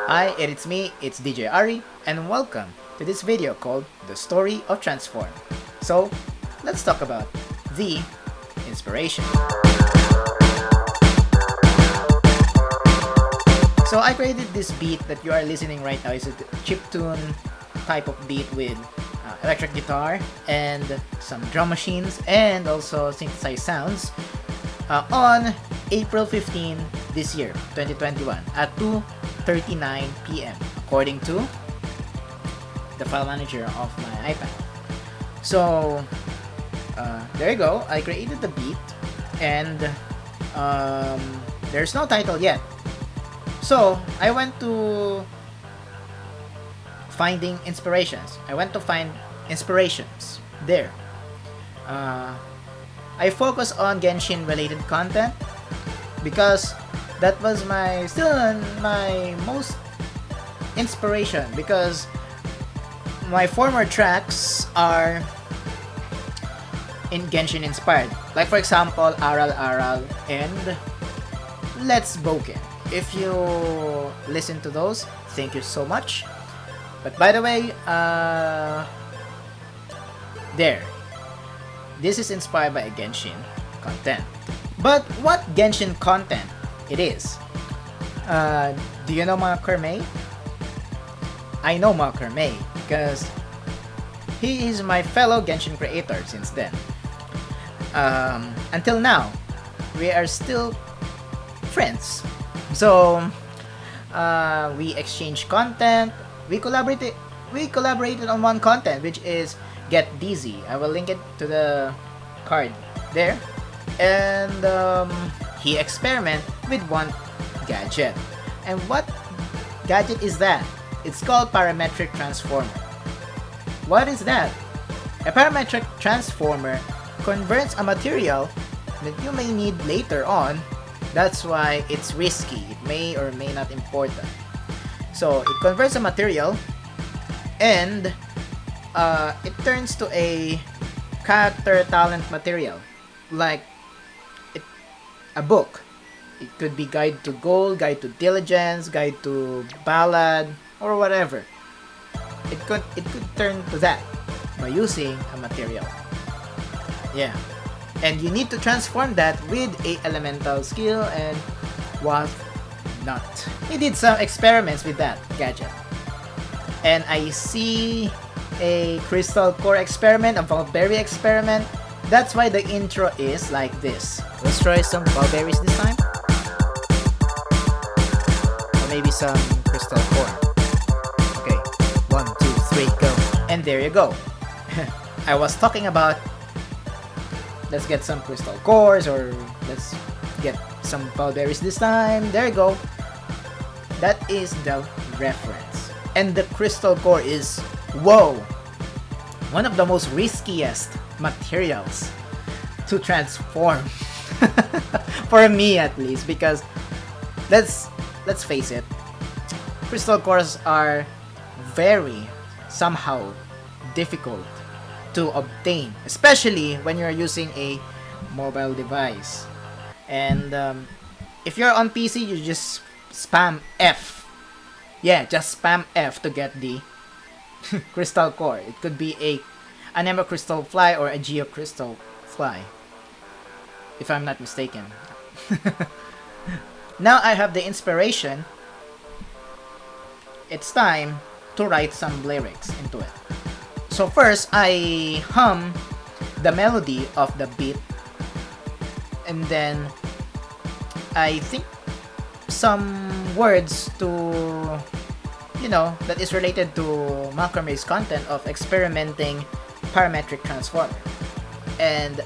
Hi, it's me, it's DJ Ari, and welcome to this video called The Story of Transform. So, let's talk about the inspiration. So I created this beat that you are listening right now. It's a chiptune type of beat with electric guitar and some drum machines and also synthesized sounds on April 15 this year, 2021 at 2:39 p.m. according to the file manager of my iPad. So there you go. I created the beat and there's no title yet. So I went to finding inspirations. I went to find inspirations there. I focus on Genshin related content because that was still my most inspiration, because my former tracks are in Genshin inspired. Like for example, Aral Aral and Let's Boken. If you listen to those, thank you so much. But by the way, this is inspired by Genshin content. But what Genshin content it is? Do you know Makar May? I know Makar May because he is my fellow Genshin creator since then. Until now, we are still friends. So we exchange content. We collaborated on one content, which is Get Dizzy. I will link it to the card there. And he experiment with one gadget. And what gadget is that? It's called Parametric Transformer. What is that? A parametric transformer converts a material that you may need later on. That's why it's risky. It may or may not important. So it converts a material and it turns to a character talent material, like a book. It could be Guide to Gold, Guide to Diligence, Guide to Ballad, or whatever. It could turn to that by using a material. Yeah. And you need to transform that with a elemental skill and what not. He did some experiments with that gadget. And I see a crystal core experiment, a Valberry experiment. That's why the intro is like this. Let's try some Valberries this time. Or maybe some crystal core. Okay, 1, 2, 3, go. And there you go. I was talking about let's get some crystal cores, or let's get some Valberries this time. There you go. That is the reference. And the crystal core is, whoa, one of the most riskiest materials to transform. For me at least, because let's face it, crystal cores are very somehow difficult to obtain, especially when you're using a mobile device. And if you're on PC, you just spam F. Yeah, just spam F to get the crystal core. It could be a Anemo crystal fly or a Geo crystal fly, if I'm not mistaken. Now I have the inspiration. It's time to write some lyrics into it. So first, I hum the melody of the beat, and then I think some words to, that is related to Makar May's content of experimenting parametric transformer. And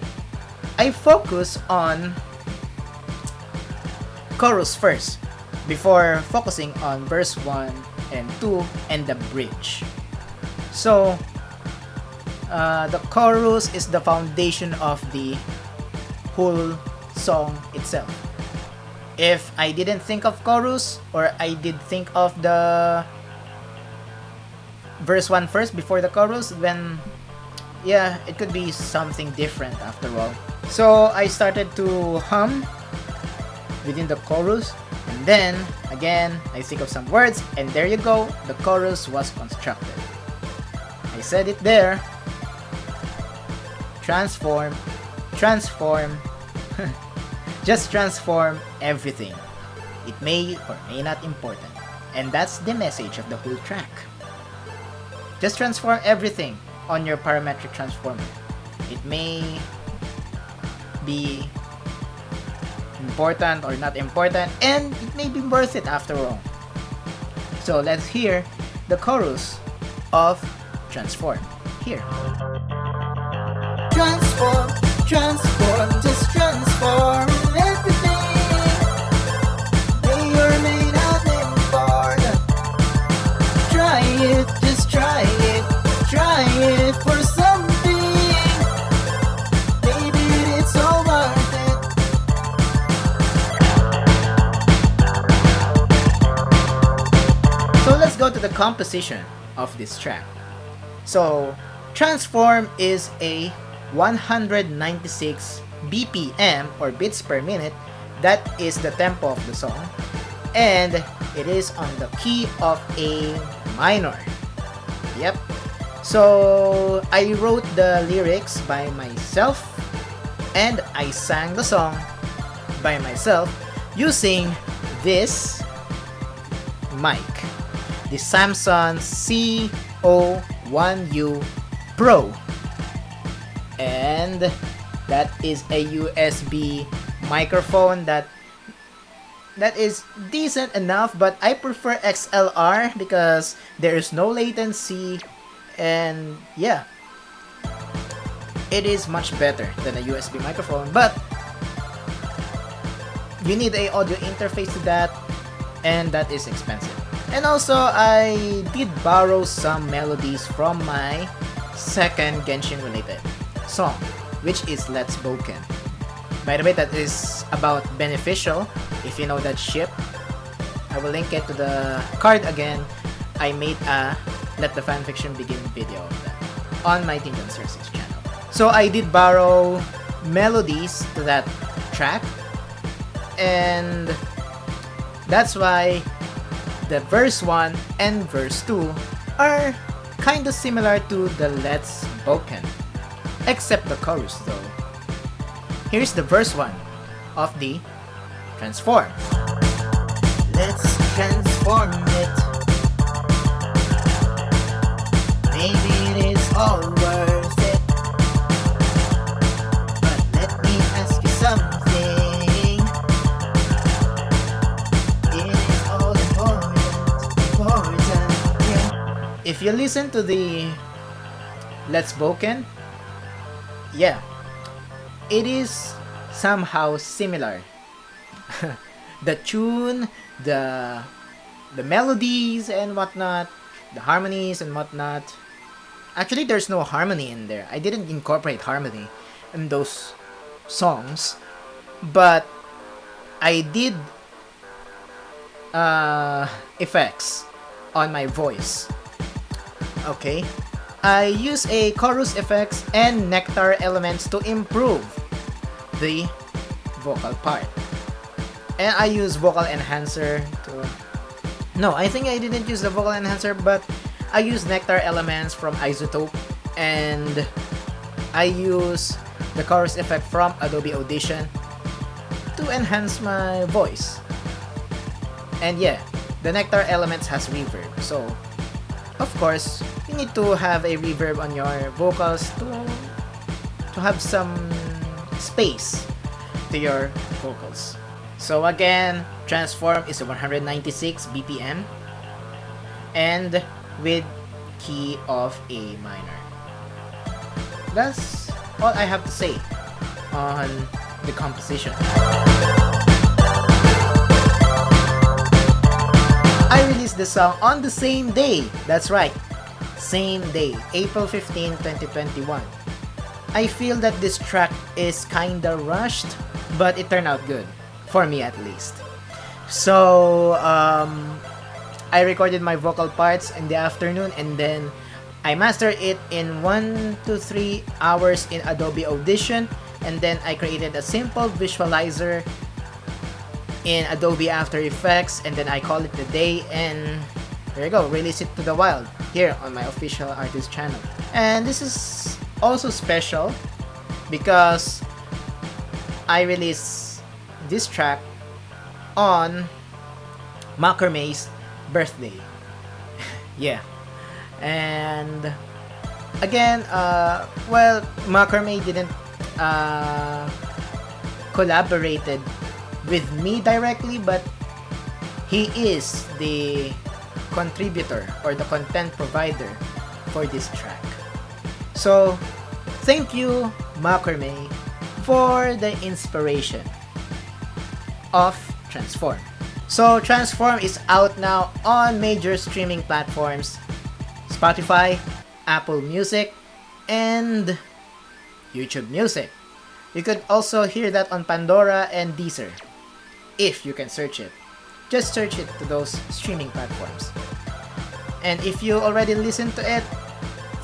I focus on chorus first before focusing on verse 1 and 2 and the bridge. So the chorus is the foundation of the whole song itself. If I didn't think of chorus, or I did think of the verse 1 first before the chorus, then yeah, it could be something different after all. So I started to hum within the chorus And then, again, I think of some words, and there you go, the chorus was constructed. I said it there. Transform, transform, just transform everything. It may or may not important. And that's the message of the whole track. Just transform everything on your parametric transformer. It may be important or not important, and it may be worth it after all. So let's hear the chorus of Transform. Here. Transform, transform, just transform everything. May or may not important. Try it, just try it for something. Maybe it's all worth it. So let's go to the composition of this track. So Transform is a 196 BPM or beats per minute. That is the tempo of the song, and it is on the key of A minor. Yep. So I wrote the lyrics by myself, and I sang the song by myself using this mic, the Samson CO1U Pro, and that is a USB microphone that is decent enough, but I prefer XLR because there is no latency, and yeah, it is much better than a USB microphone, but you need a audio interface to that, and that is expensive. And also, I did borrow some melodies from my second Genshin related song, which is Let's Boken. By the way, that is about Beneficial. If you know that ship, I will link it to the card again. I made a Let the Fanfiction Begin video of that on my Team Dancer 6 channel. So I did borrow melodies to that track, and that's why the verse 1 and verse 2 are kinda similar to the Let's Boken, except the chorus though. Here's the verse 1 of the Transform. Let's transform it. Maybe it is all worth it. But let me ask you something. It is all important, yeah. If you listen to the Let's Boken, yeah, it is somehow similar. The tune, the melodies and whatnot, the harmonies and whatnot. Actually, there's no harmony in there. I didn't incorporate harmony in those songs, but I did effects on my voice. Okay, I use a chorus effects and nectar elements to improve the vocal part. And I use vocal enhancer to... No, I think I didn't use the vocal enhancer, but I use nectar elements from iZotope, and I use the chorus effect from Adobe Audition to enhance my voice. And yeah, the nectar elements has reverb, so of course you need to have a reverb on your vocals to have some space to your vocals. So again, Transform is a 196 BPM and with key of A minor. That's all I have to say on the composition. I released the song on the same day. That's right, same day, April 15, 2021. I feel that this track is kinda rushed, but it turned out good. For me at least. So I recorded my vocal parts in the afternoon, and then I mastered it in 1 to 3 hours in Adobe Audition, and then I created a simple visualizer in Adobe After Effects, and then I call it the day, and there you go, release it to the wild here on my official artist channel. And this is also special because I released this track on Macrame's birthday. Yeah. And again, well, Macrame didn't collaborated with me directly, but he is the contributor or the content provider for this track. So, thank you, Macrame, for the inspiration of Transform. So, Transform is out now on major streaming platforms: Spotify, Apple Music, and YouTube Music. You could also hear that on Pandora and Deezer, if you can search it. Just search it to those streaming platforms. And if you already listened to it,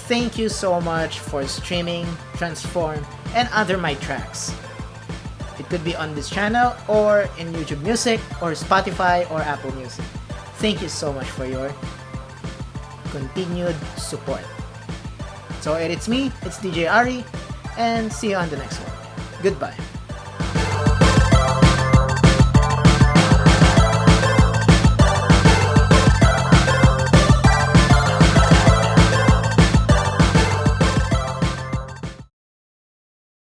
thank you so much for streaming Transform and other my tracks. It could be on this channel or in YouTube Music or Spotify or Apple Music. Thank you so much for your continued support. So it's me, it's DJ Ari, and see you on the next one. Goodbye.